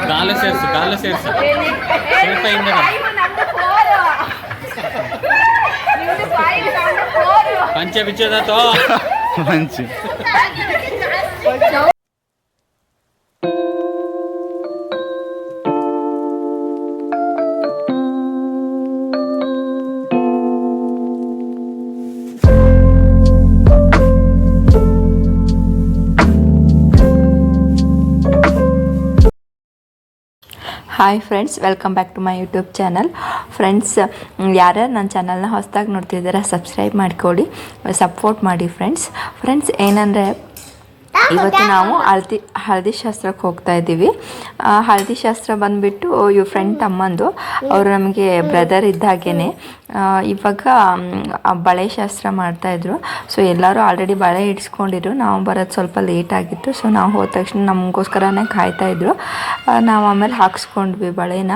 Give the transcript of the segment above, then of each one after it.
ಕಾಲು ಸೇರಿಸು ಸ್ವಲ್ಪ ಹಿಂದೆ ಪಂಚೆ ಬಿಚ್ಚೋದಾತೋ ಮಂಚಿ hi friends, welcome back to my YouTube channel. Friends, ಯಾರ್ಯಾರು ನನ್ನ ಚಾನಲ್ನ ಹೊಸದಾಗಿ ನೋಡ್ತಿದ್ದೀರಾ ಸಬ್ಸ್ಕ್ರೈಬ್ ಮಾಡಿಕೊಡಿ, ಸಪೋರ್ಟ್ ಮಾಡಿ ಫ್ರೆಂಡ್ಸ್ ಏನಂದರೆ ಇವತ್ತು ನಾವು ಹಳದಿ ಶಾಸ್ತ್ರಕ್ಕೆ ಹೋಗ್ತಾ ಇದ್ದೀವಿ. ಹಳದಿ ಶಾಸ್ತ್ರ ಬಂದುಬಿಟ್ಟು ಇವ್ರ ಫ್ರೆಂಡ್ ತಮ್ಮಂದು, ಅವರು ನಮಗೆ ಬ್ರದರ್ ಇದ್ದಾಗೇ ಇವಾಗ ಬಳೆ ಶಾಸ್ತ್ರ ಮಾಡ್ತಾಯಿದ್ರು. ಸೊ ಎಲ್ಲರೂ ಆಲ್ರೆಡಿ ಬಳೆ ಇಡ್ಸ್ಕೊಂಡಿದ್ರು. ನಾವು ಬರೋದು ಸ್ವಲ್ಪ ಲೇಟ್ ಆಗಿತ್ತು. ಸೊ ನಾವು ಹೋದ ತಕ್ಷಣ ನಮಗೋಸ್ಕರನೇ ಕಾಯ್ತಾಯಿದ್ರು. ನಾವು ಆಮೇಲೆ ಹಾಕ್ಸ್ಕೊಂಡ್ವಿ ಬಳೆನ.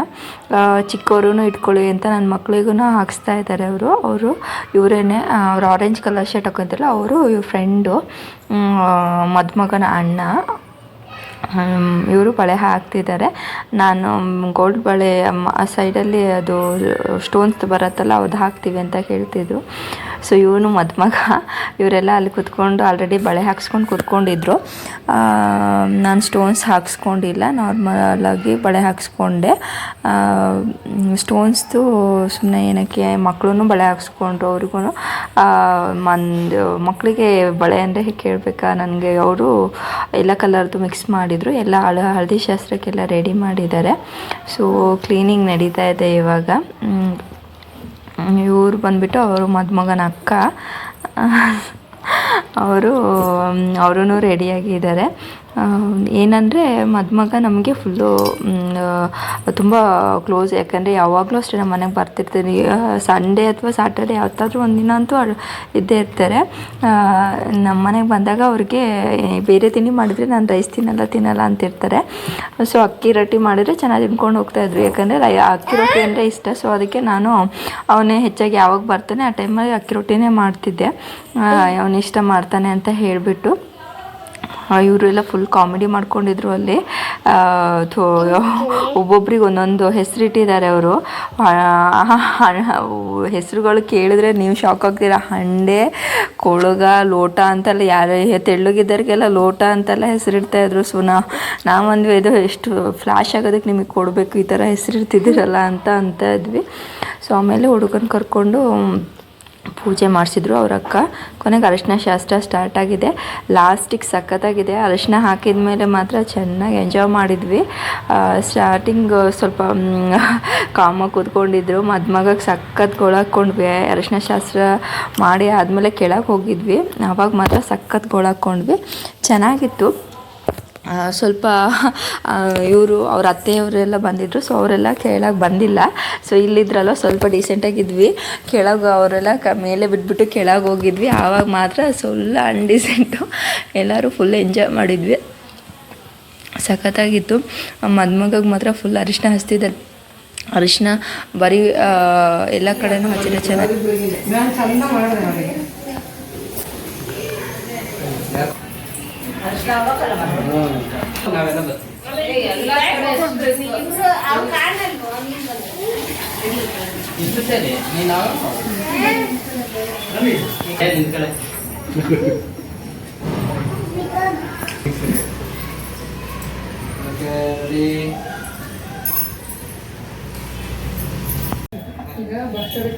ಚಿಕ್ಕವರು ಇಟ್ಕೊಳ್ಳಿ ಅಂತ ನನ್ನ ಮಕ್ಳಿಗೂ ಹಾಕ್ಸ್ತಾ ಇದ್ದಾರೆ ಅವರು ಇವರೇನೆ. ಅವ್ರು ಆರೆಂಜ್ ಕಲರ್ ಶರ್ಟ್ ಹಾಕೊಂತಾರಲ್ಲ ಅವರು ಇವ್ರ ಫ್ರೆಂಡು, ಮದುಮಗನ ಅಣ್ಣ. ಇವರು ಬಳೆ ಹಾಕ್ತಿದ್ದಾರೆ. ನಾನು ಗೋಲ್ಡ್ ಬಳೆ ಆ ಸೈಡಲ್ಲಿ ಅದು ಸ್ಟೋನ್ಸ್ ಬರುತ್ತಲ್ಲ ಅದು ಹಾಕ್ತೀವಿ ಅಂತ ಹೇಳ್ತಿದ್ರು. ಸೊ ಇವನು ಮದುಮಗ, ಇವರೆಲ್ಲ ಅಲ್ಲಿ ಕೂತ್ಕೊಂಡು ಆಲ್ರೆಡಿ ಬಳೆ ಹಾಕ್ಸ್ಕೊಂಡು ಕೂತ್ಕೊಂಡಿದ್ರು. ನಾನು ಸ್ಟೋನ್ಸ್ ಹಾಕ್ಸ್ಕೊಂಡಿಲ್ಲ, ನಾರ್ಮಲಾಗಿ ಬಳೆ ಹಾಕ್ಸ್ಕೊಂಡೆ. ಸ್ಟೋನ್ಸ್ದು ಸುಮ್ಮನೆ ಏನಕ್ಕೆ, ಮಕ್ಕಳು ಬಳೆ ಹಾಕ್ಸ್ಕೊಂಡ್ರು. ಅವ್ರಿಗೂ ಮಕ್ಕಳಿಗೆ ಬಳೆ ಅಂದರೆ ಕೇಳಬೇಕಾ ನನಗೆ. ಅವರು ಎಲ್ಲ ಕಲರ್ದು ಮಿಕ್ಸ್ ಮಾಡಿದರು. ಎಲ್ಲ ಹಳದಿ ಶಾಸ್ತ್ರಕ್ಕೆಲ್ಲ ರೆಡಿ ಮಾಡಿದ್ದಾರೆ. ಸೊ ಕ್ಲೀನಿಂಗ್ ನಡೀತಾ ಇದೆ ಇವಾಗ. ಇವ್ರು ಬಂದುಬಿಟ್ಟು ಅವರು ಮದುಮಗನ ಅಕ್ಕ, ಅವರೂ ರೆಡಿಯಾಗಿದ್ದಾರೆ. ಏನಂದರೆ ಮದುಮಗ ನಮಗೆ ಫುಲ್ಲು ತುಂಬ ಕ್ಲೋಸ್. ಯಾಕಂದರೆ ಯಾವಾಗಲೂ ಅಷ್ಟೇ ನಮ್ಮ ಮನೆಗೆ ಬರ್ತಿರ್ತೀನಿ. ಸಂಡೇ ಅಥವಾ ಸ್ಯಾಟರ್ಡೆ ಯಾವತ್ತಾದ್ರೂ ಒಂದಿನ ಅಂತೂ ಇದ್ದೇ ಇರ್ತಾರೆ. ನಮ್ಮ ಮನೆಗೆ ಬಂದಾಗ ಅವ್ರಿಗೆ ಬೇರೆ ತಿಂಡಿ ಮಾಡಿದರೆ ನಾನು ರೈಸ್ ತಿನ್ನಲ್ಲ ಅಂತಿರ್ತಾರೆ. ಸೊ ಅಕ್ಕಿ ರೊಟ್ಟಿ ಮಾಡಿದರೆ ಚೆನ್ನಾಗಿ ತಿನ್ಕೊಂಡು ಹೋಗ್ತಾಯಿದ್ರು. ಯಾಕಂದರೆ ಅಕ್ಕಿ ರೊಟ್ಟಿ ಅಂದರೆ ಇಷ್ಟ. ಸೊ ಅದಕ್ಕೆ ನಾನು ಅವನೇ ಹೆಚ್ಚಾಗಿ ಯಾವಾಗ ಬರ್ತಾನೆ ಆ ಟೈಮಲ್ಲಿ ಅಕ್ಕಿ ರೊಟ್ಟಿನೇ ಮಾಡ್ತಿದ್ದೆ. ಅವನು ಇಷ್ಟ ಮಾಡ್ತಾನೆ ಅಂತ ಹೇಳಿಬಿಟ್ಟು. ಇವರೆಲ್ಲ ಫುಲ್ ಕಾಮಿಡಿ ಮಾಡ್ಕೊಂಡಿದ್ರು ಅಲ್ಲಿ. ಒಬ್ಬೊಬ್ರಿಗೆ ಒಂದೊಂದು ಹೆಸರಿಟ್ಟಿದ್ದಾರೆ ಅವರು. ಹೆಸರುಗಳು ಕೇಳಿದ್ರೆ ನೀವು ಶಾಕ್ ಆಗ್ತೀರಾ. ಹಂಡೆ, ಕೊಳಗ, ಲೋಟ ಅಂತೆಲ್ಲ, ಯಾರು ತೆಳ್ಳಗಿದ್ದರಿಗೆಲ್ಲ ಲೋಟ ಅಂತೆಲ್ಲ ಹೆಸರಿಡ್ತಾಯಿದ್ರು. ಸೊ ನಾವಂದ್ವಿ ಇದು ಎಷ್ಟು ಫ್ಲ್ಯಾಶ್ ಆಗೋದಕ್ಕೆ ನಿಮಗೆ ಕೊಡಬೇಕು, ಈ ಥರ ಹೆಸರಿಡ್ತಿದ್ದೀರಲ್ಲ ಅಂತ ಇದ್ವಿ. ಸೊ ಆಮೇಲೆ ಹುಡುಗನ ಕರ್ಕೊಂಡು ಪೂಜೆ ಮಾಡಿಸಿದ್ರು ಅವ್ರ ಅಕ್ಕ. ಕೊನೆಗೆ ಅರಿಶಿನ ಶಾಸ್ತ್ರ ಸ್ಟಾರ್ಟ್ ಆಗಿದೆ. ಲಾಸ್ಟಿಗೆ ಸಖತ್ತಾಗಿದೆ. ಅರಿಶಿನ ಹಾಕಿದ ಮೇಲೆ ಮಾತ್ರ ಚೆನ್ನಾಗಿ ಎಂಜಾಯ್ ಮಾಡಿದ್ವಿ. ಸ್ಟಾರ್ಟಿಂಗ್ ಸ್ವಲ್ಪ ಕಾಮಾಗಿ ಕೂತ್ಕೊಂಡಿದ್ರು. ಮದುಮಗಗೆ ಸಖತ್ ಗೋಳಾಕ್ಕೊಂಡ್ವಿ. ಅರಿಶಿನ ಶಾಸ್ತ್ರ ಮಾಡಿ ಆದಮೇಲೆ ಕೆಳಗೆ ಹೋಗಿದ್ವಿ. ಆವಾಗ ಮಾತ್ರ ಸಖತ್ ಗೋಳಾಕ್ಕೊಂಡ್ವಿ. ಚೆನ್ನಾಗಿತ್ತು. ಸ್ವಲ್ಪ ಅವ್ರ ಅತ್ತೆಯವರೆಲ್ಲ ಬಂದಿದ್ದರು. ಸೊ ಅವರೆಲ್ಲ ಕೆಳಗೆ ಬಂದಿಲ್ಲ. ಸೊ ಇಲ್ಲಿದ್ರಲ್ಲ ಸ್ವಲ್ಪ ಡೀಸೆಂಟಾಗಿದ್ವಿ. ಕೆಳಗೆ ಅವರೆಲ್ಲ ಮೇಲೆ ಬಿಟ್ಬಿಟ್ಟು ಕೆಳಗೆ ಹೋಗಿದ್ವಿ. ಆವಾಗ ಮಾತ್ರ ಸ್ವಲ್ಪ ಅನ್ಡೀಸೆಂಟು. ಎಲ್ಲರೂ ಫುಲ್ ಎಂಜಾಯ್ ಮಾಡಿದ್ವಿ. ಸಖತ್ತಾಗಿತ್ತು. ಮದುಮಗಗೆ ಮಾತ್ರ ಫುಲ್ ಅರಿಶಿನ ಹಚ್ತಿದ್ದ. ಅರಿಶಿನ ಬರೀ ಎಲ್ಲ ಕಡೆನೂ ಹಚ್ಚಿದ್ರೆ ಚೆನ್ನಾಗಿ.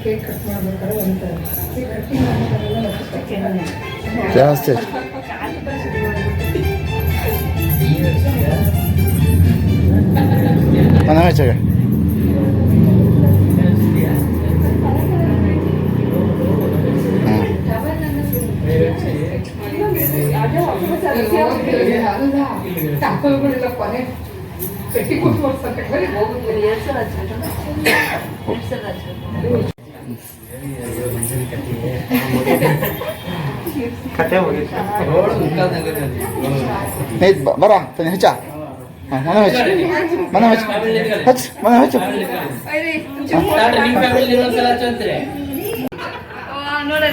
ಕೇಕ್ ಕಟ್ ಮಾಡ್ಬೇಕಾದ್ರೆ ಜಾಸ್ತಿ mana aja ya? Nih, barang, tanya aja. Mana hach? Mana hach? Hach, mana hach?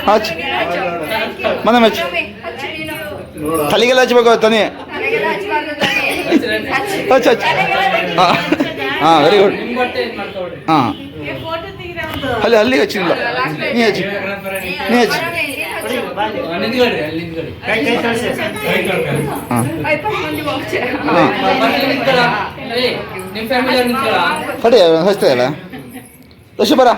Hach. Mana hach? Thali gala hach bago tani. ಹಚ್ಚ ಹಾಂ ವೆರಿ ಗುಡ್ ಹಾಂ ಅಲ್ಲಿಗೆ ಹಚ್ಚಿಲ್ಲ ನೀ ಹಚ್ಚಿ ಕಡೆ ಹಚ್ತಾ ಇಲ್ಲ ದಶ ಬರ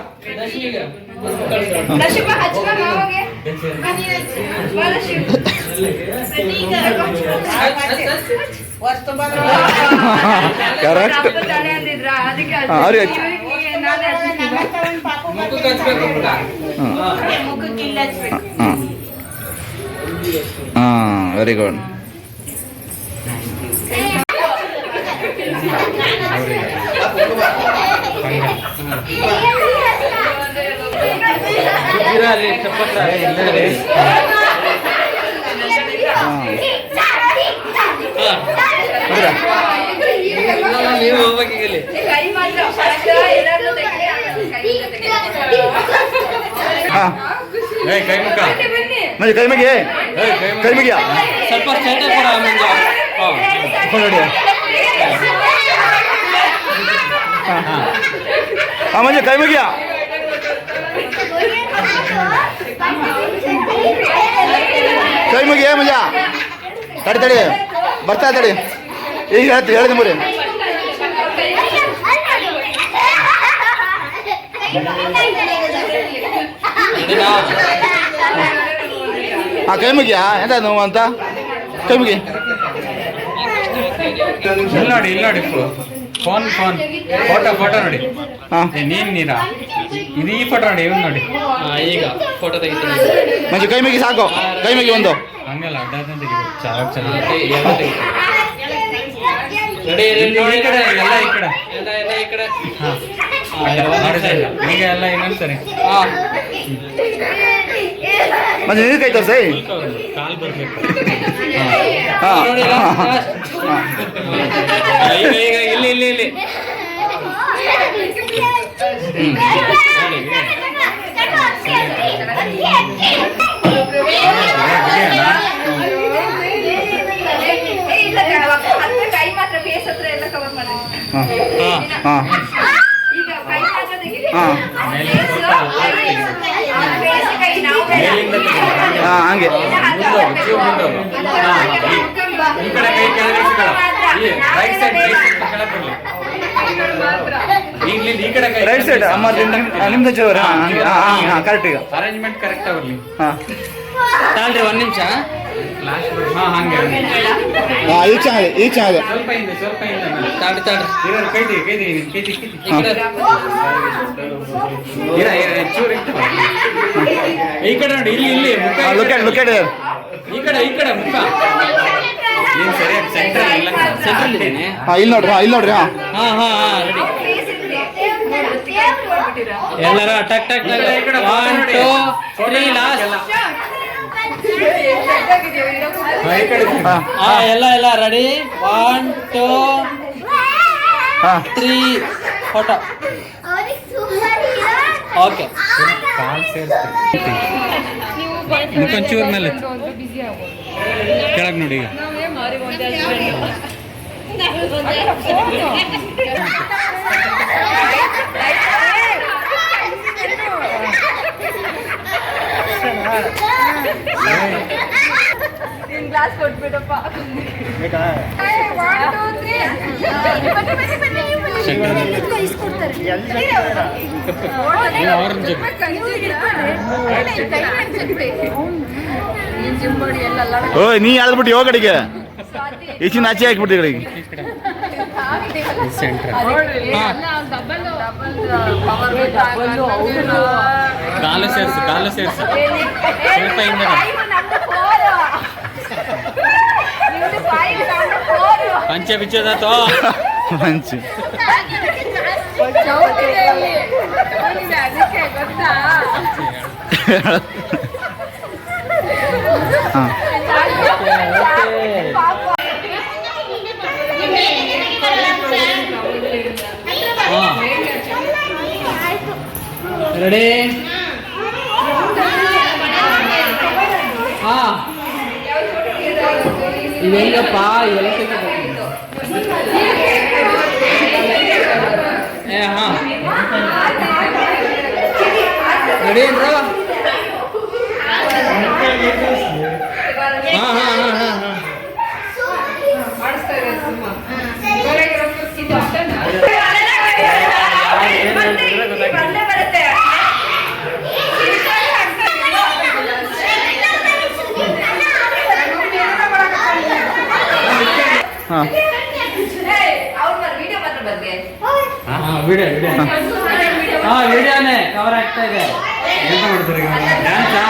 ಕರೆಕ್ಟ್ ಅವ್ರಿಗೆ ಹಚ್ಚಿ ಹಾಂ ವೆರಿ ಗುಡ್ ಕೈ ಮುಖ ಮಂಜು ಕೈ ಮಗಿ ಕೈ ಮಗಿಯ ಸ್ವಲ್ಪ ಸ್ಟ್ರೈಟ್ ನೋಡಿ ಹಾಂ ಮಂಜು ಕೈ ಮಗಿಯ ಕೈ ಮುಗಿಯ ಮಂಜ ತಡಿ ತಡಿ ಬರ್ತಾ ತಡಿ ಈಗ ಹೇಳ್ತಿ ಹೇಳಿದ ಮುರಿ ಹಾಂ ಕೈ ಮುಗಿಯಾ ಎಂತ ನೋವು ಅಂತ ಕೈ ಮುಗಿ ಇಲ್ಲಿ ನೋಡಿ ಫೋನ್ ಫೋಟೋ ನೋಡಿ ಹಾಂ ನೀರಾ ಇದು ಈ ಫೋಟೋ ನೋಡಿ ಇವ್ನು ನೋಡಿ ಈಗ ಫೋಟೋ ತೆಗಿತೀನಿ ಮಂಜು ಕೈ ಮುಗಿ ಸಾಕು ಕೈ ಮುಗಿ ಒಂದು ಹಂಗಲ್ಲ ಅಡ್ಡ ಚೆನ್ನಾಗಿ ಈ ಕಡೆ ಎಲ್ಲ ಈ ಕಡೆ ಈಗ ಎಲ್ಲ ಇನ್ನೊಂದ್ಸರಿ ಮಂಜು ನೀರು ಕೈ ತೋರ್ಸೈ ಕಾಲ್ ಬರ್ಬೇಕು ಈಗ ಇಲ್ಲಿ ಕೈ ಮಾತ್ರ ಫೇಸ್ ಹತ್ರ ಎಲ್ಲ ಕವರ್ ಮಾಡಿ ಹಾಂ ಈಗ ಕೈ ಮಾತ್ರ ತೆಗಿರಿ ಹಾಂ ಹಾಂ ಹಂಗೆ ಈ ಕಡೆ ಕೈ ಕೆಳಗೆ ರೈಟ್ ಸೈಡ್ ಕೆಳಗೆ ಬರಲಿ ಈ ಕಡೆ ಕೈ ರೈಟ್ ಸೈಡ್ ಅಮ್ಮ ನಿಮ್ದು ಜೋರು ಹಾಂ ಹಂಗೆ ಹಾಂ ಹಾಂ ಕರೆಕ್ಟ್ ಈಗ ಅರೇಂಜ್ಮೆಂಟ್ ಕರೆಕ್ಟ್ ಆಗಲಿ ಹಾಂ ತಾಳ್ರಿ ಒಂದು ನಿಮಿಷ ಹಾಂ ಹಂಗೆ ಹಾಂ ಈಗ ಚೆನ್ನಾಗಿದೆ ಸ್ವಲ್ಪ ಹಿಂದೆ ತಾಳ್ರಿ ಕೈ ಚೂರು ಈ ಕಡೆ ನೋಡಿ ಇಲ್ಲಿ ಮುಖ ಲುಕ್ ಎಟ್ ಈ ಕಡೆ ಮುಖ ನೀನು ಸರಿಯಾಗಿ ಸೆಂಟ್ರಲ್ ಇಲ್ಲ ಸೆಂಟ್ರಲ್ ಇದ್ದೇನೆ ಹಾಂ ಇಲ್ಲಿ ನೋಡ್ರಿ ಹಾಂ ರೆಡಿ ಎಲ್ಲರೂ ಟಕ್ 1 2 3 ಲಾಸ್ಟ್ ಎಲ್ಲ ರೆಡಿ 1 2 3 ಫೋಟೋ ಓಕೆ ಕಾಲ್ ಸೇರಿಸ್ತೀನಿ ಮುಖಂಚೂರ್ ಮೇಲೆ ಕೆಳಗೆ ನೋಡಿ ಈಗ ಗ್ಲಾಸ್ ಕೊಟ್ಬಿಡಪ್ಪ ಓಯ್ ನೀ ಆಡ್ಬಿಟ್ಟು ಯೋ ಕಡೆಗೆ ಈಚಿನ ಆಚೆ ಹಾಕ್ಬಿಟ್ಟು ಕಡೆಗೆ ಕಾಲು ಸೇರಿಸು ಸ್ವಲ್ಪ ಹಿಂದೆ ಪಂಚೆ ಬಿಚ್ಚದ ತೋ ಮಂಚು ರೆಡಿ ಇವೆಲ್ಲಪ್ಪ ಇವೆಲ್ಲ ಹಾ ರೆಡಿ ಏನ್ರ ಹಾ ಹಾ ಹಾ ಹಾ ಹಾ ಹಾಂ ವಿಡಿಯೋನೇ ಕವರ್ ಆಗ್ತಾ ಇದೆ. ಎಂತ ಮಾಡ್ತಾರೆ ಡ್ಯಾನ್ಸಾ?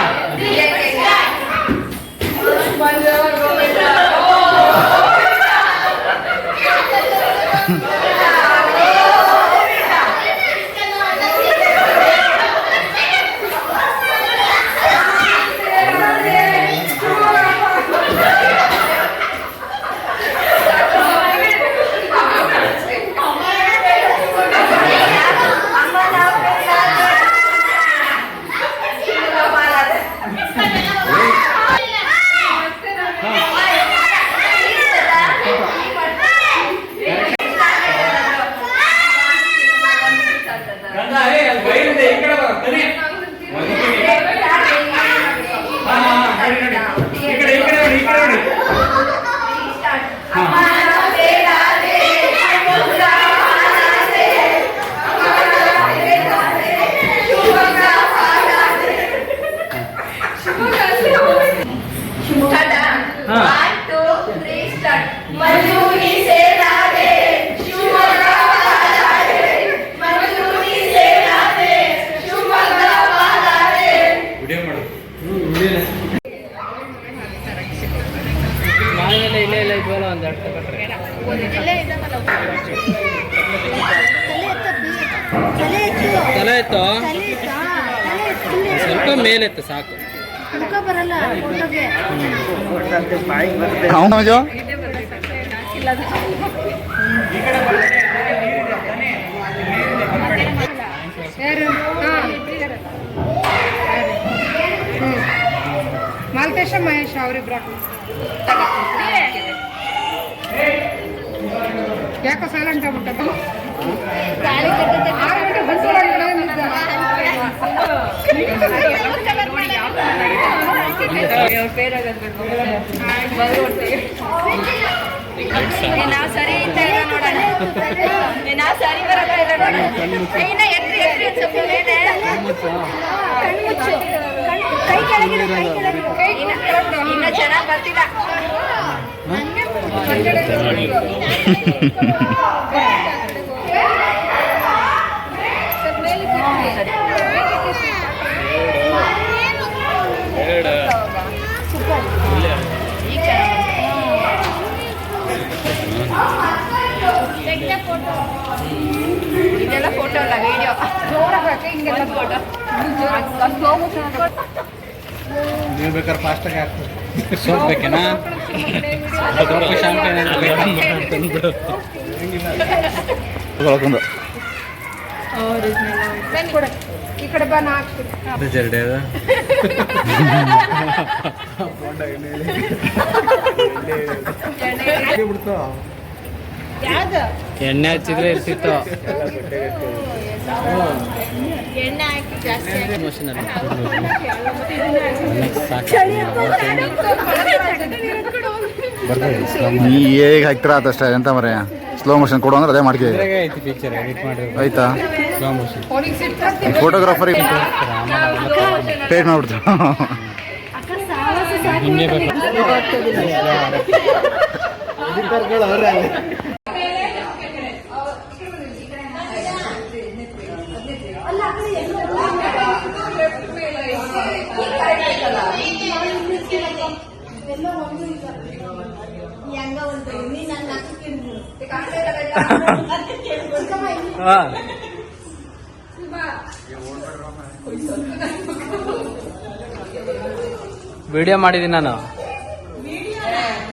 ತಲೆ ಎತ್ತೋ ಸ್ವಲ್ಪ ಮೇಲೆತ್ತು ಸಾಕು. ಮಾಲ್ತೇಶ ಮಹೇಶ್ ಅವರಿಬ್ರ ಯಾಕೋ ಸೈಲೆಂಟ್ ಆಗ್ಬಿಟ್ಟದ. ಸರಿ ಸರಿ ಬರಲ್ಲ ಇನ್ನ ಚೆನ್ನಾಗಿ ಬರ್ತಿಲ್ಲ. ಇದೆಲ್ಲ ಫೋಟೋ ಅಲ್ಲ ವಿಡಿಯೋ. ಹಿಂಗೆಲ್ಲ ಫೋಟೋ ನೀವು ಬೇಕಾದ್ರೆ ಫಾಸ್ಟಾಗಿ ಹಾಕ್ತೀವಿ. ಸೋಪ್ ಬೇಕೇನಾ? ಈ ಕಡೆ ಬಾ ನಾ ಹಾಕ್ತೀನಿ. ಎಣ್ಣೆ ಹಚ್ಚಿದ್ರೆ ಇರ್ತಿತ್ತು. ಎಣ್ಣೆ ಹಾಕಿ ಜಾಸ್ತಿ ನೀ ಹೇಗೆ ಹಾಕ್ತೀರಾ ಅದಷ್ಟೇ. ಎಂತ ಮರ ಸ್ಲೋ ಮೋಷನ್ ಕೊಡು ಅಂದ್ರೆ ಅದೇ ಮಾಡ್ತೀವಿ. ಪಿಕ್ಚರ್ ಎಡಿಟ್ ಮಾಡಿ ಆಯ್ತಾ? ಸ್ಲೋ ಮೋಷನ್ ಫೋಟೋಗ್ರಾಫರ್ ಪೇಡ್ ಮಾಡ್ಬಿಡ್ತೀವಿ. ಹಿಂಗೆ ಬೇಕು. ವಿಡಿಯೋ ಮಾಡಿದ್ದೀನಿ ನಾನು.